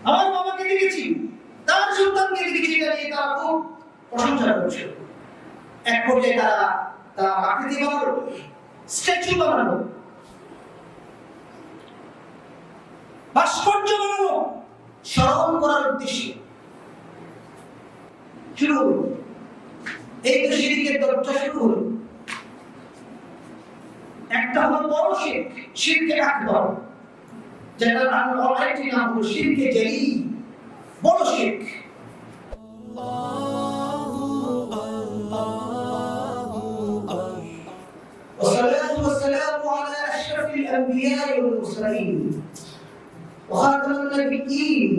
আমার বাবাকে দেখেছি, তার সন্তানকে দেখেছি, এটা নিয়ে তারা খুব প্রশংসা করছে। এক পর্যায়ে তারা আকৃতি বানালো, স্ট্যাচু বানালো, ভাস্কর্য বানালো, স্মরণ করার উদ্দেশ্যে শুরু হলো। এই তো শিরকের দরজা শুরু হলো। একটা হলো বড় শিরক, শিরকে আকবার, যেটার আরেকটি নাম হলো শিরকে জলি, বড় শিরক। والصلاة والسلام على أشرف الأنبياء والمرسلين وخاتم النبيين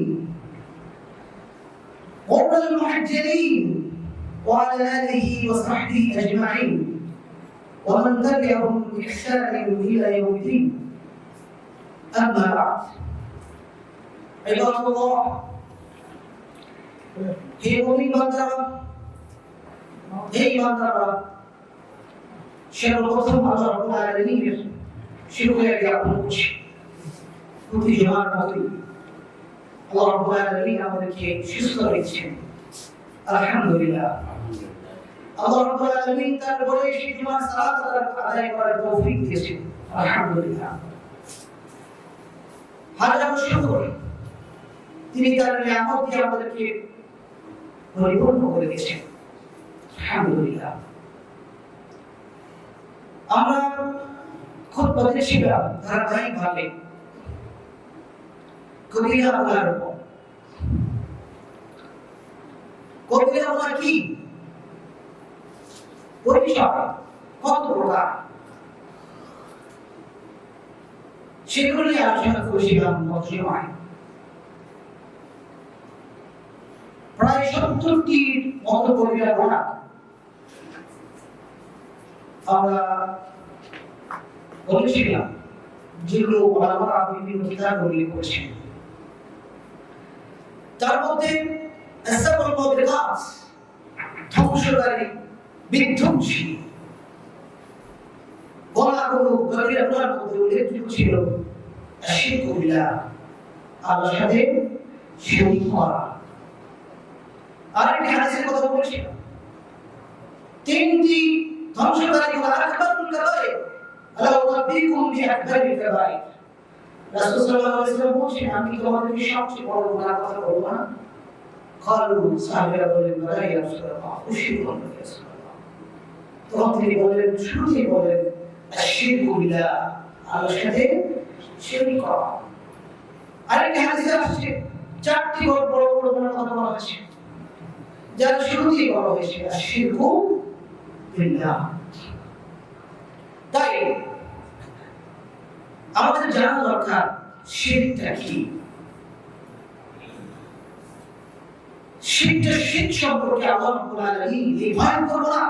غر المحجلين وعلى آله وصحبه أجمعين ومن تبعهم بإحسان إلى يوم الدين. أما بعد، عباد الله، হে মুমিন বান্দারা, হে ইমানদাররা, সর্বপ্রথম আল্লাহ রাব্বুল আলামিনের শুকরিয়া জ্ঞাপন করছি। প্রতি জুমার মতোই আল্লাহ রাব্বুল আলামিন আমাদেরকে সুস্থ রেখেছেন, আলহামদুলিল্লাহ। আল্লাহ রাব্বুল আলামিন তার ঘরে সেই জুমার সালাত আদায় করার তৌফিক দিয়েছেন, আলহামদুলিল্লাহ। হাজার শুকর, তিনি তার নিয়ামত দিয়ে আমাদেরকে পরিপূর্ণ করে দিয়েছেন, আলহামদুলিল্লাহ। আমরা খুতবাতে ছিলাম ধারাবাহিকভাবে কবিরা গুনার উপর। কবিরা গুনাহ কি, পরিসর কত প্রকার, সেগুলো নিয়ে আলোচনা করেছিলাম মজলিমায়। প্রায় 70টির মতো কবিরা গুনাহ আমরা বলেছিলাম, যেগুলো ওলামারা বিভিন্ন কিতাব উল্লেখ করেছেন। তার মধ্যে আসাবুল মুবিকাত, ধ্বংসকারী, বিধ্বংসী গুনাহগুলো কবিরা গুনাহর মধ্যে উল্লেখযোগ্য ছিল শিরক বিল্লাহ, আল্লাহর সাথে শরীক করা। আরেকটি হাদিসের কথা বলেছিলাম, তিনটি ধ্বংসকারী গুনাহ, আকবারুল কাবায়ের, আলা উনাব্বিকুম বিআকবারিল কাবায়ের। রাসূল সাল্লাল্লাহু আলাইহি ওয়াসাল্লাম বলেছেন, আমি তোমাদেরকে সবচেয়ে বড় গুনাহের কথা বলবো না? কালু, সাহাবীরা বললেন, বালা ইয়া রাসূলুল্লাহ, উশরিকুন ইয়া রাসূলুল্লাহ। তখন তিনি বললেন, শুরুতেই বললেন, আশরিকু বিল্লাহ, আল্লাহর সাথে শরীক করা। আরেকটি হাদিসে আসছে, চারটি বড় বড় গুনাহের কথা বলা হয়েছে, যার শুরুতেই বলা হয়েছে আশরিকু বিল্লাহ। তাই আমাদের জানা দরকার শিরকটা কি। শিরকটা, শিরক সম্পর্কে আল্লাহ রাব্বুল আলামিন এই ভয়ঙ্কর গুনাহ,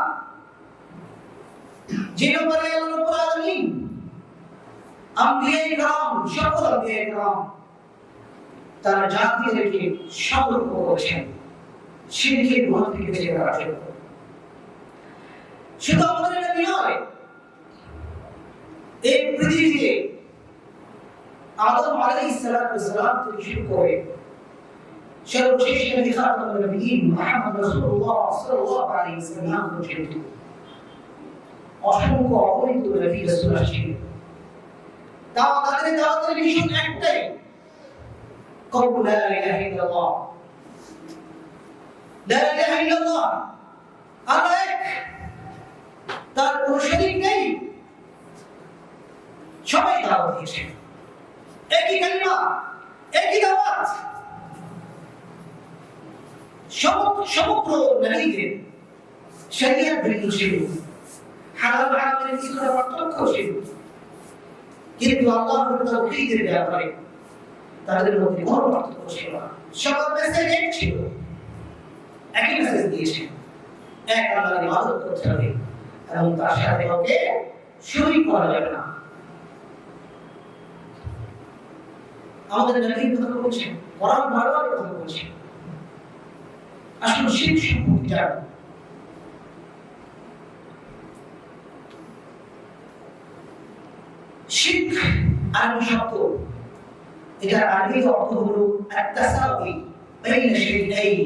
যে ব্যাপারে আল্লাহ রাব্বুল আলামিন আম্বিয়ায়ে কেরাম, সকল আম্বিয়ায়ে কেরাম তারা জাতিদেরকে সতর্ক করেছেন শিরকের গুনাহ থেকে বেঁচে থাকার জন্য। শুধু আমাদের নবী নয়, এই পৃথিবীতে আদম আলাইহিস সালাম থেকে শুরু করে সর্বশেষ নবী খাতামুন নবিয়্যিন মুহাম্মদ রাসূলুল্লাহ সাল্লাল্লাহু আলাইহি ওয়াসাল্লাম পর্যন্ত অসংখ্য অগণিত নবী রাসূল আসেন। তাদের দাওয়াতের মিশন একটাই, কওলু লা ইলাহা ইল্লাল্লাহ, লা ইলাহা ইল্লাল্লাহ, আল্লাহ এক, তার কোনো শরীক নেই। সবাই দাওয়াত দিয়েছে, একই কালিমা, একই দাওয়াত। সমগ্র নবীদের শরীয়ত ভিন্ন ছিল, হালাল হারামের কিছুটা পার্থক্য ছিল, কিন্তু আল্লাহর তাওহীদের ব্যাপারে তাদের মধ্যে কোনো পার্থক্য ছিল না। সবার মেসেজ এক ছিল, একই মেসেজ দিয়েছে, এক আল্লাহর ইবাদত করতে হবে এবং তার সাথে কাউকে শরীক করা যাবে না। আমাদের নবী কথা বলছেন, কোরআন বারবার কথা বলছে, আসলে শিরক সম্পর্কে জানো। শিরক আরবি শব্দ, এটার আরবি অর্থ হলো আত-তাসাউই বাইনা শাইআইন,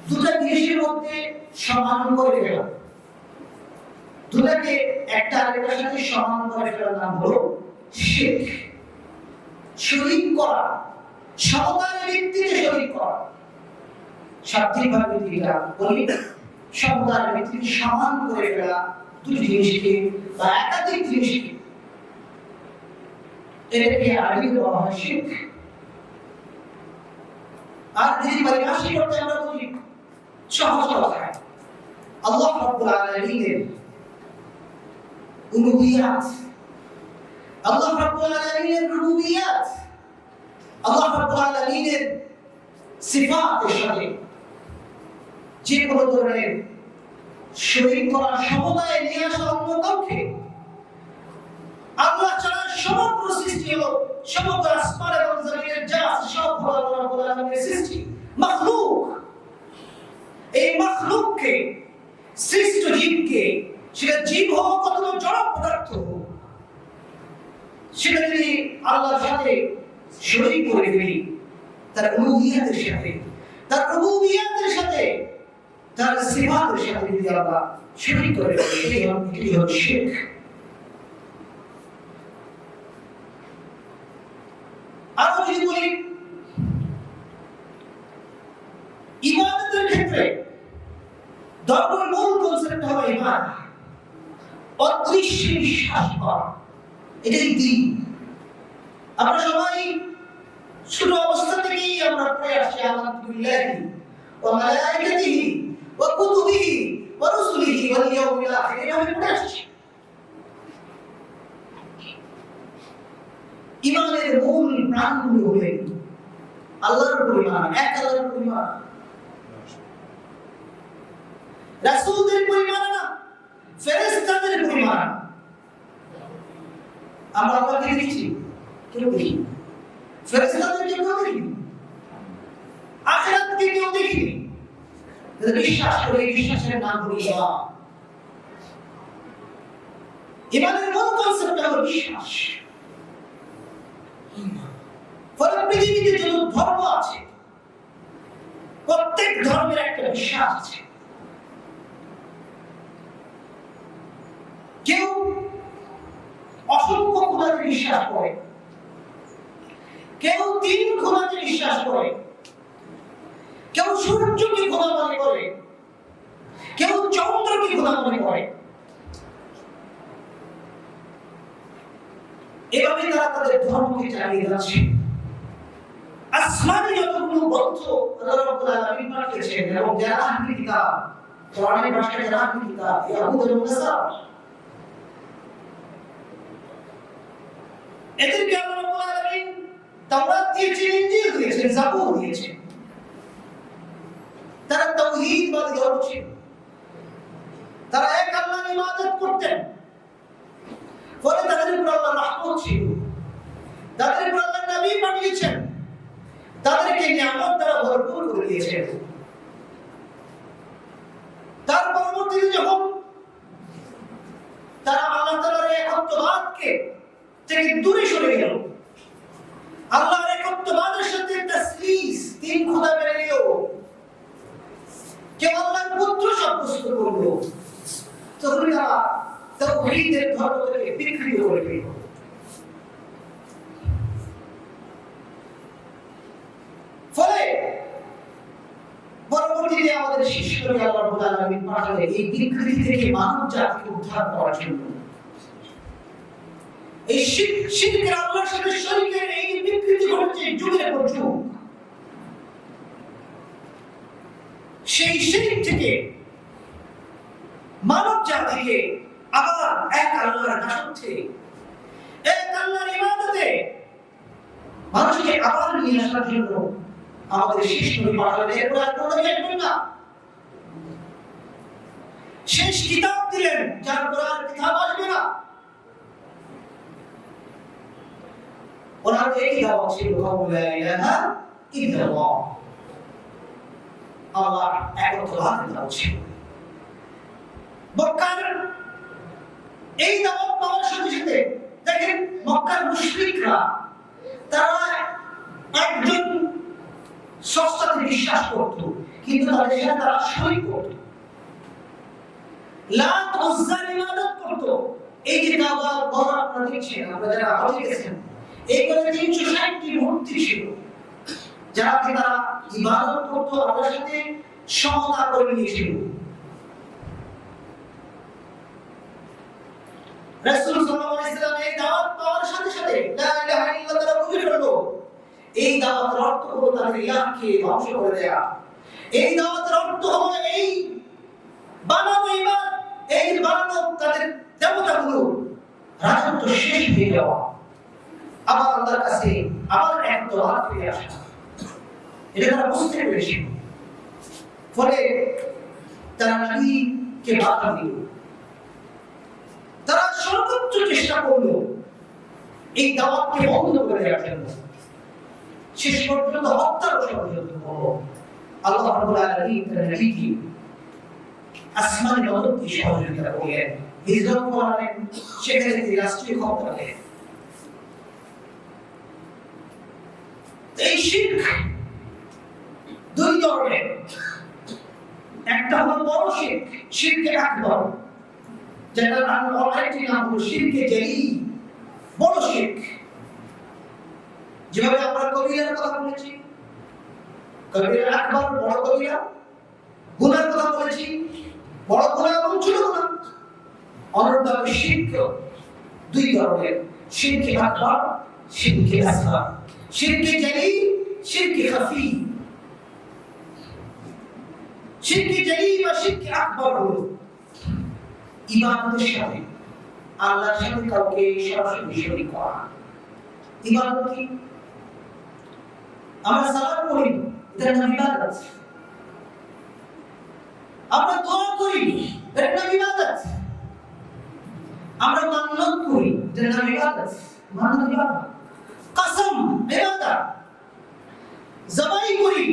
দুটো জিনিসের মধ্যে সমান করে ফেলা, দুটাকে একটা আরেকটার সাথে সমান করে ফেলার নাম হলো শিরক। শরীক করা, সমতার ভিত্তিতে শরীক করা, শাব্দিকভাবে এটা বলি সমতার ভিত্তিতে সমান করে ফেলা দুটি জিনিসকে বা একাধিক জিনিসকে, এটাকে আরবিতে বলা হয় শিরক। আর যদি পরিভাষিত করতে আমরা বলি সহজ কথায়, আল্লাহ রাব্বুল আলামিনের উলুহিয়াত, আল্লাহ রাব্বুল আলামিনের রুবুবিয়াত, আল্লাহ রাব্বুল আলামিনের সিফাতের সাথে যে কোনো ধরনের শরীক করা, সমতায় নিয়ে আসা অন্য কাউকে, আল্লাহ ছাড়া সমগ্র সৃষ্টি হলো, সমগ্র আসমান এবং জমিনের যা আছে সব হলো আল্লাহ রাব্বুল আলামিনের সৃষ্টি, মাখলুক। এই মাখলুককে, সৃষ্ট জীবকে, সেটা জীব হোক অথবা জড় পদার্থ হোক, সেটা যদি আল্লাহর সাথে শরীক করে ফেলি, তার উলুহিয়াতের সাথে, তার রুবুবিয়াতের সাথে, তার সিফাতের সাথে যদি আমরা শরীক করে ফেলি, এটি হলো শিরক। আরো যদি বলি, ইবাদতের ক্ষেত্রে ধর্মের মূল কনসেপ্ট হলো ঈমান, অদৃশ্য বিশ্বাস করা, এটাই দ্বীন। আমরা সবাই ছোট অবস্থা থেকেই আমরা পড়ে আসছি আমানতু বিল্লাহি ওয়া মালাইকাতিহি ওয়া কুতুবিহি ওয়া রুসুলিহি ওয়াল ইয়াউমিল আখির, এটা আমরা পড়ে আসছি। ঈমানের মূল প্রাণগুলো হলো আল্লাহর উপর ঈমান, এক আল্লাহর উপর ঈমান, রাসূলদের উপর ঈমান না, ফেরেশতাদের উপর ঈমান। আমরা আল্লাহকে দেখি, কেউ দেখি, ফেরেশতাদেরকে কেউ দেখি, আখিরাতকে কেউ দেখি, বিশ্বাস করে, বিশ্বাসের নাম হলো ঈমান। ঈমানের মূল কনসেপ্ট হলো বিশ্বাস। ফলে পৃথিবীতে যত ধর্ম আছে, প্রত্যেক ধর্মের একটা বিশ্বাস আছে। কেউ অসংখ্য খোদাতে বিশ্বাস করে, কেউ 3 খোদাতে বিশ্বাস করে, কেউ সূর্যকে খোদা মনে করে, কেউ চন্দ্রকে খোদা মনে করে। এভাবে তারা তাদের ধর্মকে চালিয়ে যাচ্ছে। আসমানে যতগুলো গ্রন্থ আল্লাহ রাব্বুল আলামিন পাঠিয়েছেন, এবং যারা আহলে কিতাব, কোরআনের ভাষায় যারা আহলে কিতাব, ইয়াহুদ এবং নাসারা, এদেরকে আল্লাহ রাব্বুল আলামিন তাওরাত দিয়েছেন, ইনজিল দিয়েছেন, জাবুর দিয়েছেন। তারা তাওহীদবাদী ধর্ম ছিল, তারা এক আল্লাহর ইবাদত করতেন। ফলে তাদের উপর আল্লাহর রহমত ছিল, তাদের উপর আল্লাহ নবী পাঠিয়েছেন, তাদেরকে নিয়ামত দ্বারা ভরপুর করে দিয়েছেন। তার পরবর্তীতে যখন তারা আল্লাহ তাআলার একত্ববাদকে থেকে দূরে সরে গেল, আল্লাহর একত্ববাদের সাথে তাসলিস, 3 খোদা মেনে নিল, কেউ আল্লাহর পুত্র সাব্যস্ত করল, তখন তারা তাওহীদের ধর্ম থেকে বিকৃত করে দিল। ফলে পরবর্তীতে আমাদের শিষ্যকে আল্লাহ রাব্বুল আলামিন পাঠালেন এই বিকৃতি থেকে মানব জাতিকে উদ্ধার করার জন্য। এই শিরকের, আল্লাহর সাথে শরীকের এই বিকৃতি ঘটেছে যুগের পর যুগ। সেই শিরক থেকে মানব জাতিকে আবার এক আল্লাহর দাসত্বে, এক আল্লাহর ইবাদতে মানুষকে আবার নিয়ে আসার জন্য আমাদের শিষ্য নবী পাঠালেন। এরপর আর কোনো নবী আসবেন না, শেষ কিতাব দিলেন, যার পর আর কিতাব আসবে না। ওনার একই দাওয়াত ছিল, কাউলা লা ইলাহা ইল্লাল্লাহ, আল্লাহ একত্ববাদের দাওয়াত ছিল। মক্কার এই দাওয়াত পাওয়ার সাথে সাথে দেখেন মক্কার মুশরিকরা তারা একজন স্রষ্টাতে বিশ্বাস করত, কিন্তু তাদের সাথে তারা শরীক করত, লাত উজ্জার ইবাদত করত। এই যে কাবা ঘর আপনারা দেখছেন, আপনারা যারা হজে গেছেন, এইগুলো 360টি মূর্তি ছিল, যাকে তারা ইবাদত করত, আল্লাহর সাথে সমতা করে নিয়েছিল। রাসূল সাল্লাল্লাহু আলাইহি ওয়াসাল্লাম এই দাওয়াত পাওয়ার সাথে সাথে লা ইলাহা ইল্লাল্লাহ তারা বুঝে ফেলল, এই দাওয়াতের অর্থ হলো তাদের ইলাহকে ধ্বংস করে দেয়া। এই দাওয়াতের অর্থ হলো এই বানানো ইবাদত, এই বানানো তাদের দেবতাগুলো রাজত্ব শেষ হয়ে যাওয়া, আবার আল্লাহর কাছে আবার এক দরবার ফিরে আসা। এটা তারা বুঝতে পেরেছিল। ফলে তারা নবীকে বাধা দিল, তারা সর্বোচ্চ চেষ্টা করলো এই দাওয়াতকে বন্ধ করে দেওয়ার জন্য। শেষ পর্যন্ত হত্যার ষড়যন্ত্র করলো। আল্লাহ রাব্বুল আলামিন তার নবীকে আসমানে নবুয়্যতি সহযোগিতা করলেন, হিজরত করালেন, সেখানে তিনি রাষ্ট্রীয় ক্ষমতা পেলেন। এই শিরক দুই ধরনের, একটা হলো বড় শিরক, শিরকে আকবর, যেটা আরেকটি নাম হলো শিরকে জলি, বড় শিরক। যেভাবে আমরা কবিরার কথা বলেছি, কবিরা আকবর বড় কবিরা, গুনার কথা বলেছি, বড় গুনাহ এবং ছোট গুনাহ। অনুরূপভাবে শিরক দুই ধরনের, শিরকে আকবর, শিরকে আসগর, শিরকে জলি, শিরকে খাফি। শিরকে জলি বা শিরকে আকবর হলো ইবাদতের সাথে আল্লাহর সাথে কাউকে সরাসরি শরীক করা। ইবাদত কি? আমরা সালাত পড়ি, এটা নাম ইবাদত। আমরা দোয়া করি, এটা নাম ইবাদত। আমরা মান্নত করি, এটা নাম ইবাদত। মান্নত ইবাদত। কসম ইবাদত। জবাই করি,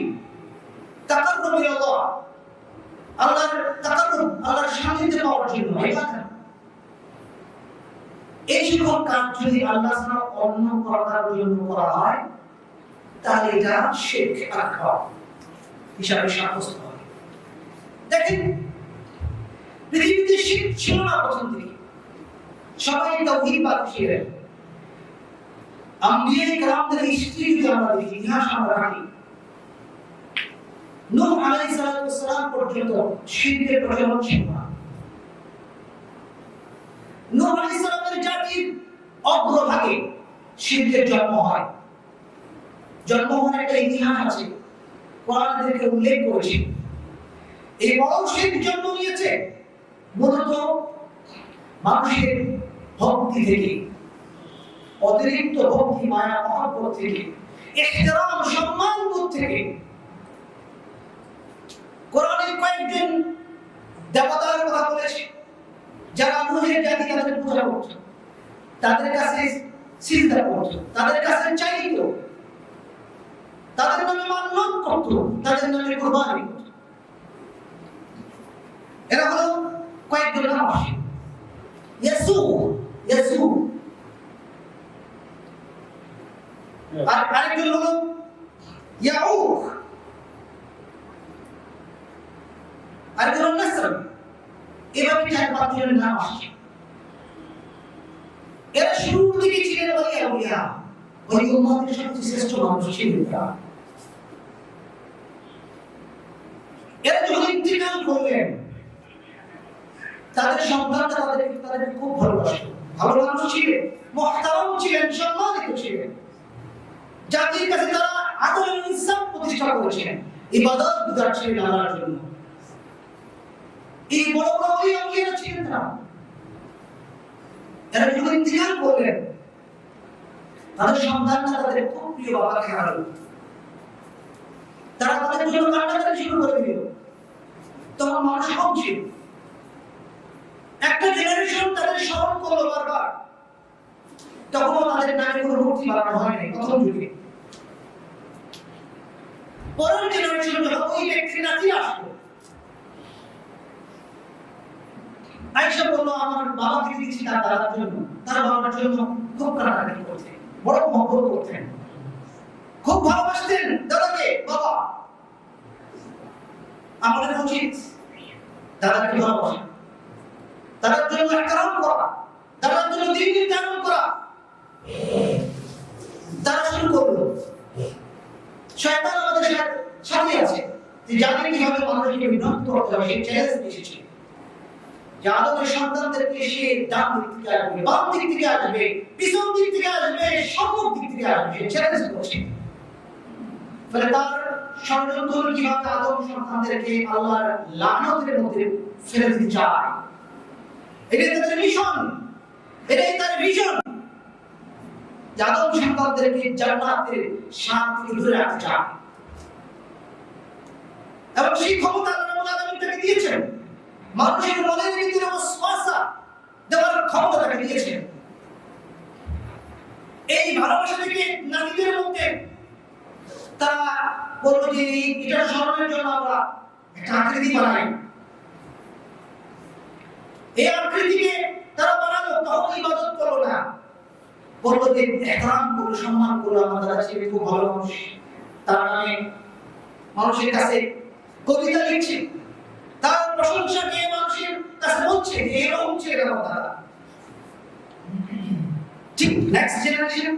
তাকাররুব ইলাল্লাহ, আল্লাহর তাকাররুব, আল্লাহর সান্নিধ্য পাওয়ার জন্য ইবাদত। এই সকল কাজ যদি আল্লাহ ছাড়া অন্য করার জন্য করা হয়, তাহলে এটা শিরক আকবর হিসাবে সাব্যস্ত হবে। দেখেন, পৃথিবীতে শিরক ছিল না প্রথম থেকে, সবাই তাওহীদবাদ ছিলেন। আম্বিয়া কিরামদের হিস্ট্রি যদি আমরা দেখি, ইতিহাস আমরা রাখি, নূহ আলাইহিস সালাম পর্যন্ত শিরকের প্রচলন ছিল না। নূহ আলাইহিস সালামের জাতির অগ্রভাগে শিরকের জন্ম হয়। জন্ম হওয়ার একটা ইতিহাস আছে, কোরআন থেকে উল্লেখ করেছে। এই বড় শিরক জন্ম নিয়েছে মূলত মানুষের ভক্তি থেকে, অতিরিক্ত ভক্তি, মায়া মহব্বত থেকে, ইহতিরাম সম্মান বোধ থেকে। কোরআনে কয়েকজন দেবতার কথা বলেছে, যারা নূহের জাতি তাদের পূজা করত, তাদের কাছে সিজদা করত, তাদের কাছে চাইত, তাদের নামে মান্নত করত, তাদের নামে কুরবানি করত। এরা হলো কয়েকজন নাম আসে। ইয়াসু, আর আরেকজন হলো ইয়াউক, আরেকজন হলো নাসর। এভাবে চার পাঁচজনের নাম আসে। এরা শুরুর দিকে ছিলেন আউলিয়া, ওই উম্মতের সবচেয়ে শ্রেষ্ঠ মানুষ ছিলেন তারা। এরা যখন ইন্তিকাল করলেন, তাদের সন্তানরা তাদেরকে খুব ভালোবাসত, ভালো মানুষ ছিলেন, মুহতারাম ছিলেন, সম্মানিত ছিলেন। জাতির কাছে তারা আদর এবং ইনসাফ প্রতিষ্ঠা করেছিলেন, ইবাদত গুজার ছিলেন আল্লাহর জন্য। এই বড় বড় আউলিয়া ছিলেন তারা। এরা যখন ইন্তিকাল করলেন, তাদের সন্তানরা তাদের খুব প্রিয় বাবাকে হারালো। তারা তাদের জন্য কান্নাকাটি শুরু করে দিল। তখন মানুষ কম ছিল, একটা জেনারেশন তাদের স্মরণ করলো বারবার। তখনও তাদের নামে কোনো মূর্তি বানানো হয়নি প্রথম যুগে। পরের জেনারেশন যখন ওই ব্যক্তির নাতি আসলো, আয়েশা বলল, আমার বাবাকে দিয়েছি তার দাদার জন্য, তার বাবার জন্য খুব কান্নাকাটি করতেন, বড় মহব্বত করতেন। খুব ভালোবাসতেন দাদাকে বাবা। আমাদের উচিত দাদাকে ভালোবাসা, দাদার জন্য ইহতিরাম করা, দাদার জন্য দিন নির্ধারণ করা। তারা শুরু করলো, শয়তান আমাদের সাথে আছে, যে জানে কিভাবে মানুষকে বিভ্রান্ত করতে হবে, সেই চ্যালেঞ্জ এসেছে। আদমের সন্তানদেরকে সে ডান দিক থেকে আসবে, বাম দিক থেকে আসবে, পিছন দিক থেকে আসবে, সম্মুখ দিক থেকে আসবে, সে চ্যালেঞ্জ করছে। ফলে তার ষড়যন্ত্র কিভাবে আদম সন্তানদেরকে আল্লাহর লানতের মধ্যে ফেলে দিতে চায়, এটাই তাদের মিশন, এটাই তার ভিশন। আদম সন্তানদেরকে জান্নাতের স্বাদ থেকে দূরে রাখতে চায়, এবং সেই ক্ষমতা আল্লাহ রাব্বুল আলামিন তাকে দিয়েছেন। মানুষের মনের ভিতরে ওয়াসওয়াসা দেওয়ার ক্ষমতা তাকে দিয়েছেন। এই ভালোবাসা থেকে নারীদের মধ্যে তারা বলল যে এটা স্মরণের জন্য আমরা একটা আকৃতি বানাই। এই আকৃতিকে তারা বানালো, তখন ইবাদত করলো না, বলল যে ইহতিরাম করলো, সম্মান করলো, আমার দাদা ছিল খুব ভালো মানুষ, তার নামে মানুষের কাছে কবিতা লিখছে, তার প্রশংসা নিয়ে মানুষের কাছে বলছে যে এরকম ছিল আমার দাদা। ঠিক নেক্সট জেনারেশন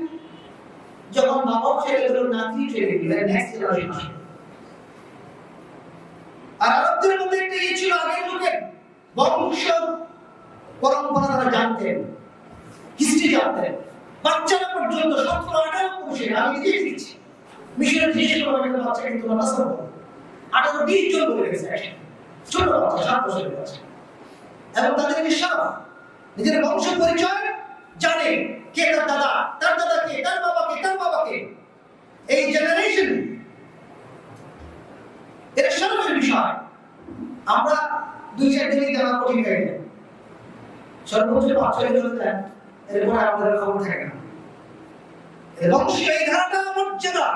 যখন বাবাও ছেড়ে গেল, নাতি ছেড়ে গেল, নেক্সট জেনারেশন আসে। আর আরবদের মধ্যে একটা ইয়ে ছিল, আগের লোকের বংশ পরম্পরা তারা জানতেন, হিস্ট্রি জানতেন। বাচ্চারা পর্যন্ত 17-18 পুরুষে, আমি নিজে দেখেছি মিশরের জিজ্ঞেস করলাম একটা বাচ্চা কিন্তু নাসাব 18-20 জন বলে গেছে, ছোট বাচ্চা 7 বছরের বাচ্চা। এবং তাদের বিশ্বাস, নিজের বংশ পরিচয় জানে, কে তার দাদা, তার দাদাকে, তার বাবাকে, তার বাবাকে। এই জেনারেশন এটা শরমের বিষয়। আমরা 2-4 দিনই জানা কঠিন হয়ে যায়, সর্বোচ্চ 5-6 দিন হতে এরপরে আমাদের খবর থাকে না। বংশীয় এই ধারাটা মর্যাদা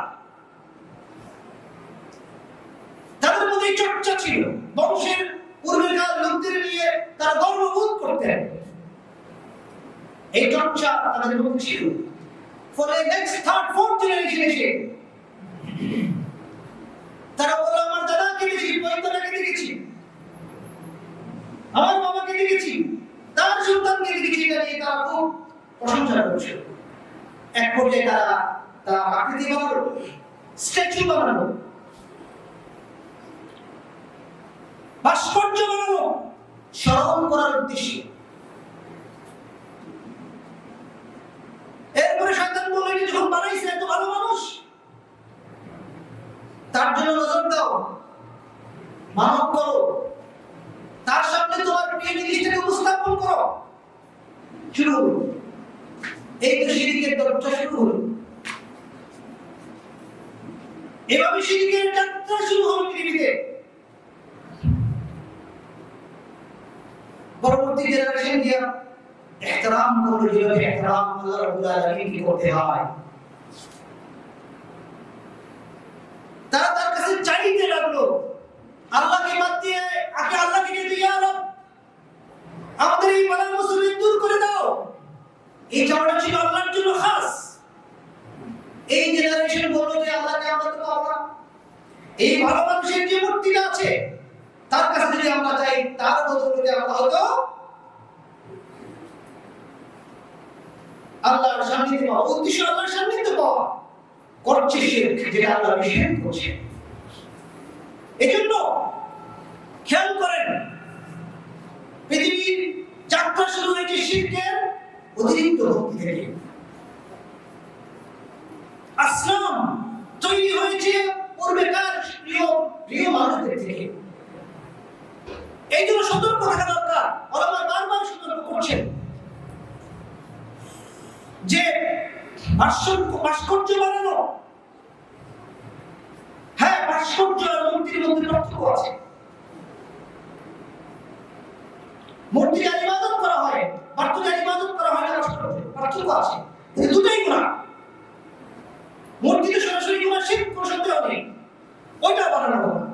তাদের মধ্যে চর্চা ছিল, বংশের পূর্বেকার লোকদের নিয়ে তারা গর্ববোধ করতেন, এই চর্চা তাদের মধ্যে ছিল। ফলে নেক্সট 3rd-4th জেনারেশন এসে তারা বলল আমার দাদাকে দেখেছি, পয়তাটাকে দেখেছি, আমার বাবাকে দেখেছি, তার সন্তানকে দেখেছি, এটা নিয়ে তারা খুব প্রশংসা করছে। এক পর্যায়ে তারা আকৃতি বানালো, স্ট্যাচু বানালো, ভাস্কর্য বানালো, স্মরণ করার উদ্দেশ্যে। এরপরে শয়তান বলল যে যখন বানাইছে এত ভালো মানুষ, তার জন্য নজর দাও, মানব করো, তার সামনে তোমার প্রিয় জিনিসটাকে উপস্থাপন করো। শুরু হলো, এই তো শিরকের দরজা শুরু হলো, এভাবে শিরকের যাত্রা শুরু হলো পৃথিবীতে। পরবর্তী জেনারেশন গিয়া ইহতিরাম করলো, যেভাবে ইহতিরাম আল্লাহ রাব্বুল আলামিনকে করতে হয়। তারা তার কাছে চাইতে লাগলো, আল্লাহকে বাদ দিয়ে আগে আল্লাহকে দিয়ে ইয়া রব আমাদের এই বালা মুসিবত দূর করে দাও। এই চাওয়াটা ছিল আল্লাহর জন্য খাস। এই জেনারেশন বলল যে আল্লাহকে আমরা তো পাবো না, এই ভালো মানুষের যে মূর্তিটা আছে তার কাছে যদি আমরা চাই, তার বদলে আমরা হয়তো আল্লাহর সান্নিধ্য পাবো। উদ্দেশ্য আল্লাহর সান্নিধ্য পাওয়া, করছে শিরক, যেটা আল্লাহ নিষেধ করছে। এজন্য খেয়াল করেন, পৃথিবীর যাত্রা শুরু হয়েছে শিরকের অতিরিক্ত ভক্তি থেকে। আসলাম তৈরি হয়েছে পূর্বেকার প্রিয় মানুষদের থেকে। এই জন্য সতর্ক থাকা দরকার। ওলামা বারবার সতর্ক করছেন যে ভাস্কর্য বানানো, হ্যাঁ ভাস্কর্য আর মূর্তির মধ্যে পার্থক্য আছে। মূর্তির ইবাদত করা হয়, ভাস্কর্যের ইবাদত করা হয় না, পার্থক্য আছে, এই দুটোই গুনাহ। মূর্তিকে সরাসরি গুনাহ, শিরক কোনো সন্দেহ নেই, ওইটা বানানো হবে না,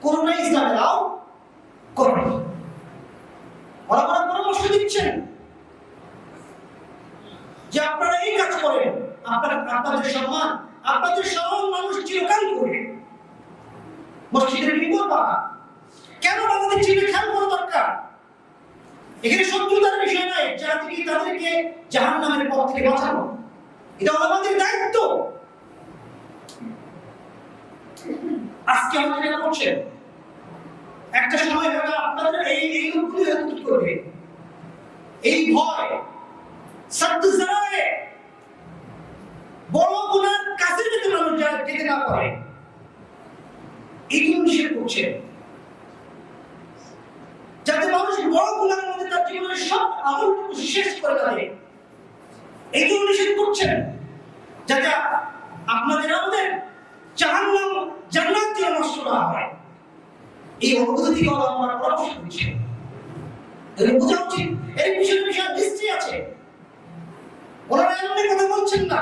কোনটাই ইসলামে এলাও করবে। ওলামারা পরামর্শ দিচ্ছেন যে আপনারা এই কাজ করেন, আপনাদের সম্মান, আপনাদের চিরকাল করবে। মসজিদের বিপদ বাধা কেন আমাদের চিনে খেয়াল করা দরকার। এখানে শত্রুতার বিষয় নয়, জাতিকে তাদেরকে জাহান্নামের পথ থেকে বাঁচানো, এটা আমাদের দায়িত্ব। আজকে আমাদের এটা করছেন, একটা সময় হবে আপনাদের এই লোকগুলো কি করবে, এই ভয় সত্য জানায় বড় গুনার কাছের ভিতরে মানুষ যেতে না পারে, এইগুলো নিষেধ করছে, যাতে মানুষ বড় গুনার মধ্যে তার জীবনের সব আমলটুকু শেষ করে দেয়। এইগুলো নিষেধ করছেন যাতে আপনাদের আমাদের জাহান্নাম জান্নাত যেন নষ্ট না হয়। এই অনুভূতি থেকে আমরা পরামর্শ দিচ্ছি, এগুলো বোঝা উচিত। এর পিছনে বিশাল দৃষ্টি আছে, ওনারা এমনি কথা বলছেন না।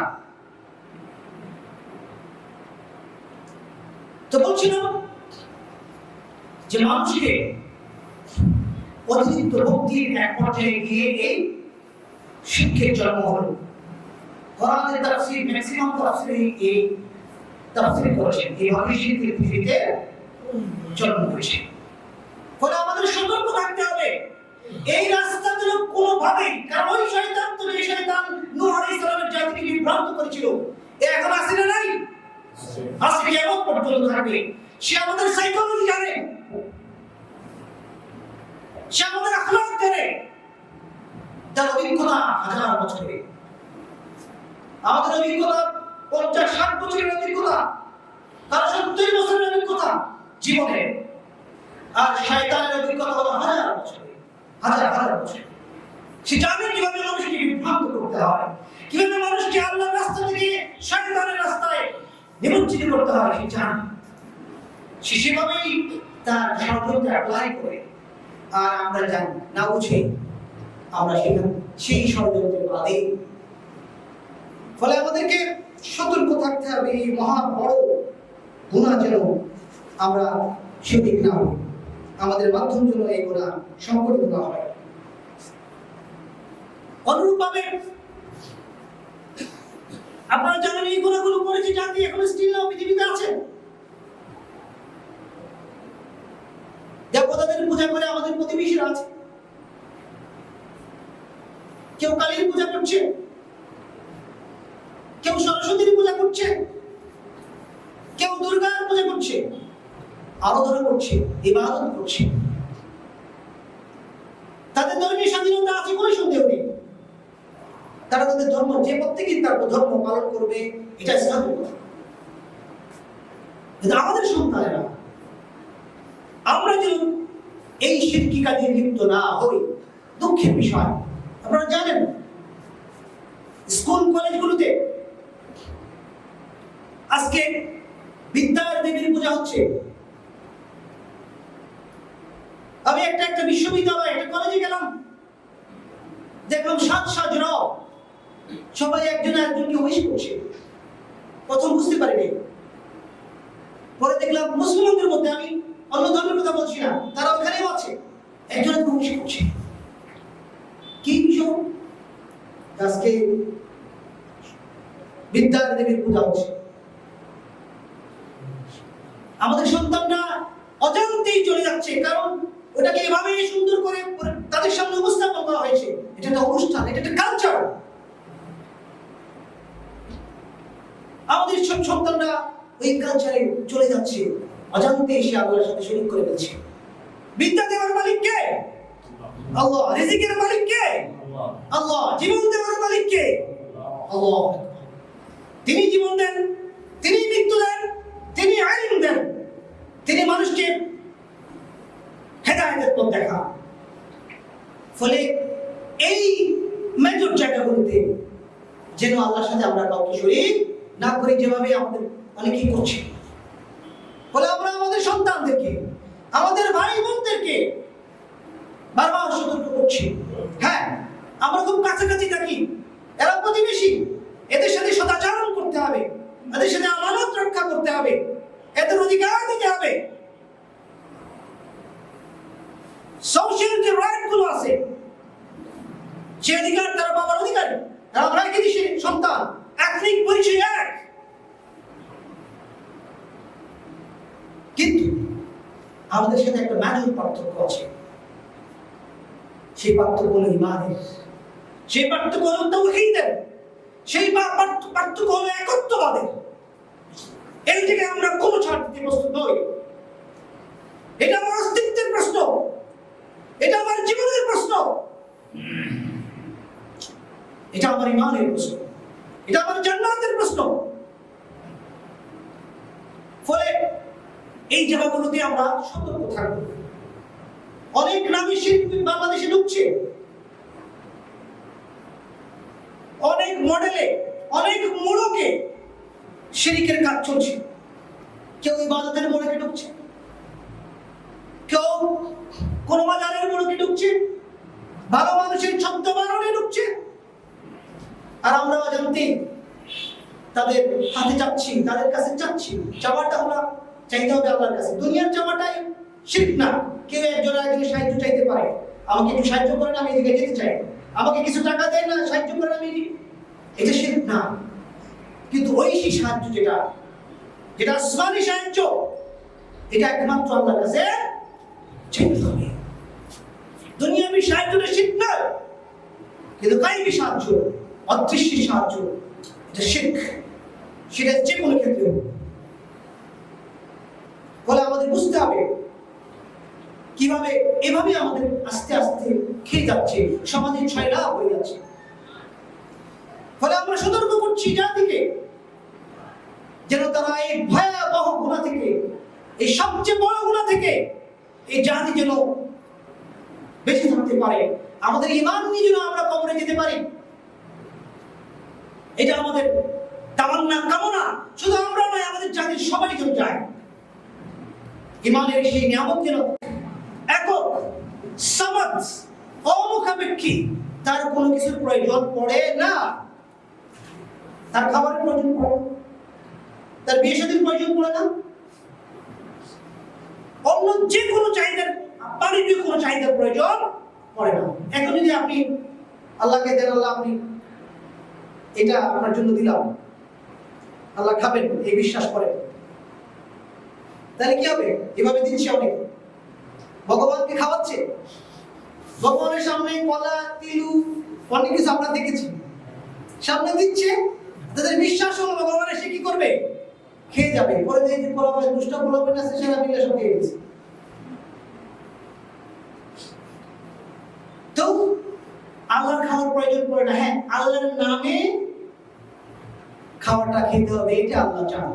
তো বলছিলাম যে মানুষকে অতিরিক্ত ভক্তির এক পর্যায়ে গিয়ে এই শিক্ষার জন্ম হলো। কোরআনের তাফসীর ম্যাক্সিমাম তাফসীর এই তাফসীর করেছেন, এইভাবে শিক্ষার পৃথিবীতে জন্ম হয়েছে। ফলে আমাদের সতর্ক থাকতে হবে এই রাস্তাগুলো কোনোভাবেই, কারণ ওই শয়তান তো যে শয়তান নূহ আলাইহিস সালামের জাতিকে বিভ্রান্ত করেছিল, এখন আসে না নাই, আসে কিয়ামত পর্যন্ত থাকবে। সে আমাদের সাইকোলজি জানে, সে আমাদের আখলাক জানে, তার অভিজ্ঞতা হাজার বছরের, আমাদের অভিজ্ঞতা 50-60 বছরের অভিজ্ঞতা, তার 70 বছরের অভিজ্ঞতা জীবনে, আর শয়তানের অভিজ্ঞতা হলো হাজার বছরের, হাজার বছর। সে জানে কিভাবে মানুষকে বিভ্রান্ত করতে হয়, কিভাবে মানুষকে আল্লাহর রাস্তা থেকে শয়তানের রাস্তায় নিমজ্জিত করতে হয়, সে জানে। সে সেভাবেই তার ষড়যন্ত্র অ্যাপ্লাই করে, আর আমরা জানি না বুঝে আমরা সেই ষড়যন্ত্রের বাদে। ফলে আমাদেরকে সতর্ক থাকতে হবে, এই মহা বড় গুনাহ যেন আমরা সেদিক না হই, আমাদের মাধ্যম যেন এই গুনাহ সংগঠিত না হয়। অনুরূপভাবে আপনারা জানেন এই গুনাহগুলো করেছে জাতি এখন স্টিল না পৃথিবীতে আছে। দেবতাদের পূজা করে আমাদের প্রতিবেশীরা আছে, কেউ কালীর পূজা করছে, কেউ সরস্বতীর পূজা করছে, কেউ দুর্গার পূজা করছে, আরাধনা করছে, ইবাদত করছে। তাদের ধর্মীয় স্বাধীনতা আছে, কোনো সন্দেহ নেই। তারা তাদের ধর্ম, যে প্রত্যেকেই তার ধর্ম পালন করবে, এটা ইসলামের কথা। কিন্তু আমাদের সন্তানেরা আমরা যেন এই শিরকি কাজে লিপ্ত না হই, দুঃখের বিষয়। আপনারা জানেন স্কুল কলেজগুলোতে আজকে বিদ্যার দেবীর পূজা হচ্ছে। আমি একটা বিশ্ববিদ্যালয়, একটা কলেজে গেলাম, দেখলাম সাজ রব, সবাই একজন একজনকে উইশ করছে। প্রথম বুঝতে পারিনি, পরে দেখলাম মুসলমানদের মধ্যে, আমি অন্য ধর্মের কথা বলছি না, তারা ওখানেও আছে, একজন একজন উইশ করছে। কি বিষয়? আজকে বিদ্যার দেবীর পূজা হচ্ছে। আমাদের সন্তানরা অজান্তেই চলে যাচ্ছে, কারণ ওটাকে এভাবে সুন্দর করে তাদের সামনে উপস্থাপন করা হয়েছে। এটা একটা অনুষ্ঠান, এটা একটা কালচার। আমাদের সব সন্তানরা ওই কালচারে চলে যাচ্ছে, অজান্তে এসে আল্লাহর সাথে শরীক করে ফেলছে। বিদ্যা দেওয়ার মালিক কে? আল্লাহ। রিজিকের মালিক কে? আল্লাহ। জীবন দেওয়ার মালিক কে? আল্লাহ। তিনি জীবন দেন, তিনি মৃত্যু দেন, তিনি ইলম দেন, তিনি মানুষকে হেদায়েতের পথ দেখান। ফলে এই মেজর জায়গাগুলোতে যেন আল্লাহর সাথে আমরা কাউকে শরীক না করি, যেভাবে আমাদের অনেকেই করছে। ফলে আমরা আমাদের সন্তানদেরকে, আমাদের ভাই বোনদেরকে বারবার সতর্ক করছি। হ্যাঁ, আমরা খুব কাছাকাছি থাকি, এরা প্রতিবেশী, এদের সাথে সদাচরণ করতে হবে, এদের সাথে আমানত রক্ষা করতে হবে, এদের অধিকার দিতে হবে। সোশ্যাল যে রাইট গুলো আছে, সে অধিকার তারা বাবার অধিকারী, আমরা একই দেশের সন্তান, এথনিক পরিচয় এক। কিন্তু আমাদের সাথে একটা ম্যাজর পার্থক্য আছে। সেই পার্থক্য হলো ঈমানের, সেই পার্থক্য হলো তাওহীদের, সেই পার্থক্য হলো একত্ববাদের। এই থেকে আমরা কোনো ছাড় দিতে প্রস্তুত নই। এটা আমার অস্তিত্বের প্রশ্ন, এটা আমার জীবনের প্রশ্ন, এটা আমার ঈমানের প্রশ্ন, এটা আমার জান্নাতের প্রশ্ন। ফলে এই জায়গাগুলোতে আমরা সতর্ক থাকব। অনেক নামী শিরক বাংলাদেশে ঢুকছে, অনেক মডেলে, অনেক মোড়কে শিরকের কাজ চলছে। কেউ ইবাদতের মোড়কে ঢুকছে, কেউ কোন মাজারের মোড়কে ঢুকছে, ভালো মানুষের ছদ্মবেশে ঢুকছে, আর আমরা অজান্তে তাদের হাতে যাচ্ছি, তাদের কাছে যাচ্ছি। চাওয়াটা আমরা চাইতে হবে আল্লাহর কাছে। দুনিয়ার চাওয়াটাই শিরক না। কেউ একজন আরেকজনের সাহায্য চাইতে পারে, আমাকে একটু সাহায্য করেন, আমি এদিকে যেতে চাই, আমাকে কিছু টাকা দেন না, সাহায্য করেন, আমি এটা শিরক না। কিন্তু ঐশী সাহায্য, যেটা যেটা আসমানি সাহায্য, এটা একমাত্র আল্লাহর কাছে চাইতে হবে। দুনিয়াবি সাহায্যটা শিরক না, কিন্তু গায়বী সাহায্য, অদৃশ্য সাহায্য, এটা শিরক। সেটা যে কোনো ক্ষেত্রে হোক। ফলে আমাদের বুঝতে হবে কিভাবে এভাবে আমাদের আস্তে আস্তে খেয়ে যাচ্ছে, সমাজের ছয়লাভ হয়ে যাচ্ছে। ফলে আমরা সতর্ক করছি জাতিকে যেন তারা এই ভয়াবহ গুনাহ থেকে, এই সবচেয়ে বড় গুনাহ থেকে এই জাতি যেন বেঁচে থাকতে পারে। আমাদের ঈমান নিয়ে যেন আমরা কবরে যেতে পারি, এটা আমাদের তামান্না, কামনা। শুধু আমরা নয়, আমাদের জাতির সবাই যেন যায়। ঈমানের সেই নিয়ামত যেন একক, সামাদ, অমুখাপেক্ষী, তার কোনো কিছুর প্রয়োজন পড়ে না। তার খাবারের প্রয়োজন পড়ে, তার বিয়ে শাদীর প্রয়োজন পড়ে না, অন্য যে কোনো চাহিদার, বাণিজ্যিক কোনো চাহিদার প্রয়োজন পড়ে না। এখন যদি আপনি আল্লাহকে দেন, আল্লাহ আপনি এটা আপনার জন্য দিলাম, আল্লাহ খাবেন, এই বিশ্বাস করেন, তাহলে কি হবে? এভাবে দিচ্ছে অনেক, ভগবানকে খাওয়াচ্ছে, ভগবানের সামনে কলা, তিলু, অনেক কিছু আমরা দেখেছি, সামনে দিচ্ছে। তাদের বিশ্বাস হলো ভগবান এসে কি করবে? খেয়ে যাবে। পরে যে পোলাপান, দুষ্ট পোলাপান আছে, সেটা মিলে সব খেয়ে গেছে। তো আল্লাহর খাওয়ার প্রয়োজন পড়ে না। হ্যাঁ, আল্লাহর নামে খাওয়াটা খেতে হবে, এটা আল্লাহ চান।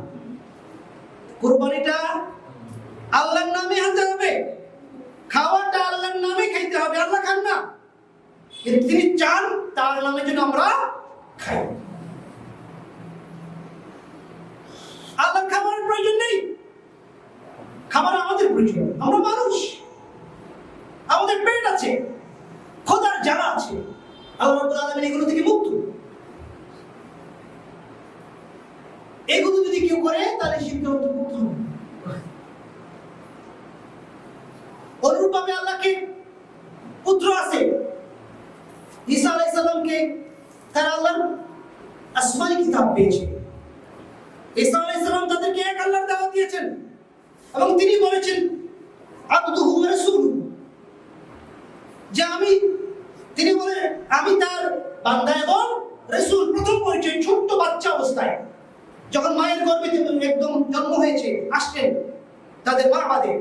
কুরবানিটা আল্লাহর নামে আনতে হবে, খাওয়াটা আল্লাহর নামে খাইতে হবে। আল্লাহ খান না, কিন্তু তিনি চান তার নামে যেন আমরা খাই। আল্লাহর খাবারের প্রয়োজন নেই, খাবার আমাদের প্রয়োজন। আমরা মানুষ, আমাদের পেট আছে, খোদার জ্বালা আছে। আল্লাহ রাব্বুল আলামিন এগুলো থেকে মুক্ত। এগুলো যদি কেউ করে তাহলে শিরকের অন্তর্ভুক্ত হবে। অনুরূপভাবে আল্লাহকে পুত্র আছে, ঈসা আলাইহিস সালামকে তারা আল্লাহর আসমানি কিতাব পেয়েছে। ঈসা আলাইহিস সালাম তাদেরকে এক আল্লাহর দাওয়াত দিয়েছেন এবং তিনি বলেছেন আবদুহু ওয়া রাসূলুহু, যে তিনি বলে আমি তার বান্দা এবং রাসূল। প্রথম পরিচয় ছোট্ট বাচ্চা অবস্থায়, যখন মায়ের গর্ভে একদম জন্ম হয়েছে, আসলেন তাদের মাবাদে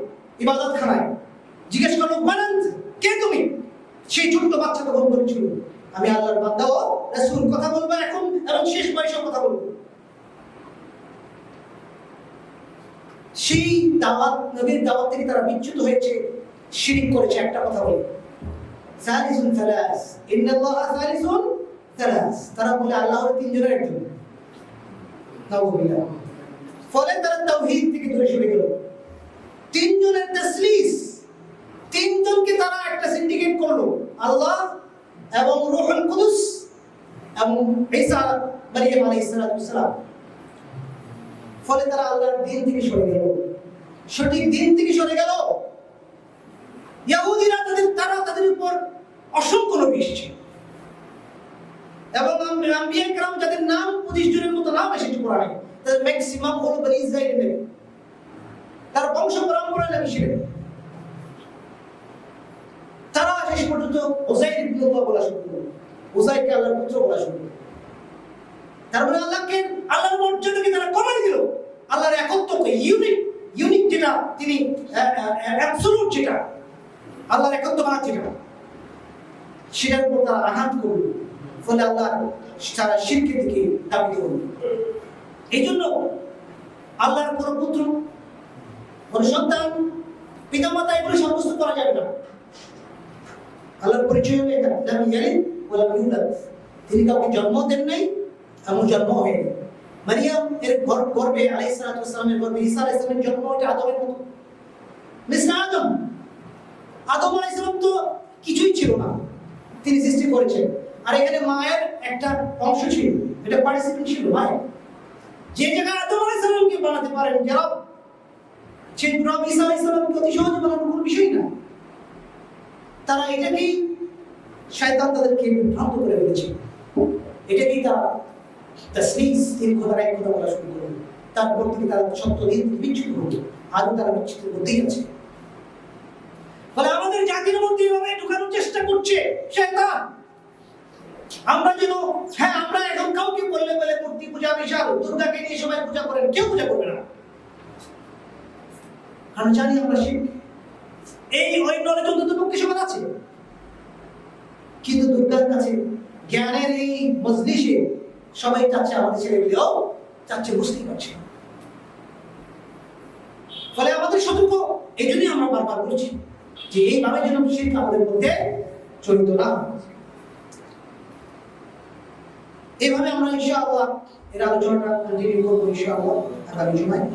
ইবাদতখানায়, জিজ্ঞেস করলো বলেন কে তুমি? সেই ছোট্ট বাচ্চা তখন বলেছিল আমি আল্লাহর বান্দা ও রাসূল। কথা বলবো এখন এবং শেষ বয়সে কথা বলবো। সেই দাওয়াত, নবীর দাওয়াত থেকে তারা বিচ্যুত হয়েছে, শিরক করেছে। একটা কথা বলে সালিসুন সালাস, ইন্নাল্লাহা সালিসুন সালাস, তারা বলে আল্লাহ হলো তিনজনের একজন। নাউযুবিল্লাহ। ফলে তারা তাওহীদ থেকে দূরে সরে গেল। তিনজনের তাসলিস, তিনজনকে তারা একটা সিন্ডিকেট করলো, আল্লাহ এবং রূহুল কুদুস এবং ঈসা মারইয়াম আলাইহিস সালাম। ফলে তারা আল্লাহর দ্বীন থেকে সরে গেল, সঠিক দ্বীন থেকে সরে গেল। ইহুদিরা তাদের উপর অসংখ্য নবী এসেছে এবং আম্বিয়া কেরাম যাদের নাম 25 জনের মতো নাম এসেছে কোরআনে, তাদের ম্যাক্সিমাম হলো বনি ইসরাঈলের নবী। তার বংশ পরম্পরা নাকি ছিলেন। তারা শেষ পর্যন্ত উযাইর ইবনে আল্লাহ বলা শুরু করল, উযাইরকে আল্লাহর পুত্র বলা শুরু করল। তার মানে আল্লাহর মর্যাদাকে তারা কমিয়ে দিল। আল্লাহর একত্বকে, ইউনিক যেটা তিনি অ্যাবসলিউট, যেটা আল্লাহর একত্ববাদ, যেটা সেটার উপর তারা আঘাত করল। ফলে আল্লাহ তারা শিরকের দিকে ধাবিত হল। এই জন্য আল্লাহর কোনো পুত্র, কোনো সন্তান, পিতামাতা এগুলো সাব্যস্ত করা যাবে না। আল্লাহর পরিচয় হলো এটা, লাম ইয়ালিদ ওয়া লাম ইউলাদ, তিনি কাউকে জন্ম দেন নাই, এমন জন্ম হয়নি। মারিয়াম এর গর্ভে আলাইহিস সালাতু ওয়াস সালামের গর্ভে ঈসা আলাইহিস সালামের জন্ম, এটা আদমের মতো, মিসলা আদম। আদম আলাইহিস সালাম তো কিছুই ছিল না, তিনি সৃষ্টি করেছেন। আর এখানে মায়ের একটা অংশ ছিল, এটা পার্টিসিপেন্ট ছিল মায়ের। যে জায়গায় আদম আলাইহিস সালামকে বানাতে পারেন যে রব, সেই রব ঈসা আলাইহিস সালামকে অতি সহজে বানানোর কোনো বিষয় না। তারা এটাকেই, শয়তান তাদেরকে বিভ্রান্ত করে ফেলেছে, এটাকেই তারা তাসলিস, তিন খোদার এক খোদা বলা শুরু করল। তারপর থেকে তারা সত্য দিন বিচ্যুত হতো, আজও তারা বিচ্যুত হতেই আছে। ফলে আমাদের জাতির মধ্যে এভাবে ঢুকানোর চেষ্টা করছে শয়তান। আমরা যেন, হ্যাঁ আমরা এখন কাউকে বললে বলে মূর্তি পূজা বিশাল, দুর্গাকে নিয়ে সবাই পূজা করেন, কেউ পূজা করবে না, কারণ জানি আমরা শিখ। ওই নলেজ অন্তত পক্ষে সবার আছে। কিন্তু দুর্গার কাছে জ্ঞানের এই মজলিসে সবাই চাচ্ছে আমাদের ছেলেগুলো চাচ্ছে, বুঝতেই পারছে না। ফলে আমাদের সতর্ক, এই জন্যই আমরা বারবার বলছি যে এইভাবে যেন শিক্ষা আমাদের মধ্যে চলিত না। এইভাবে আমরা ইনশাআল্লাহ এর আলোচনাটা কন্টিনিউ করবো ইনশাআল্লাহ আগামী জুমায়।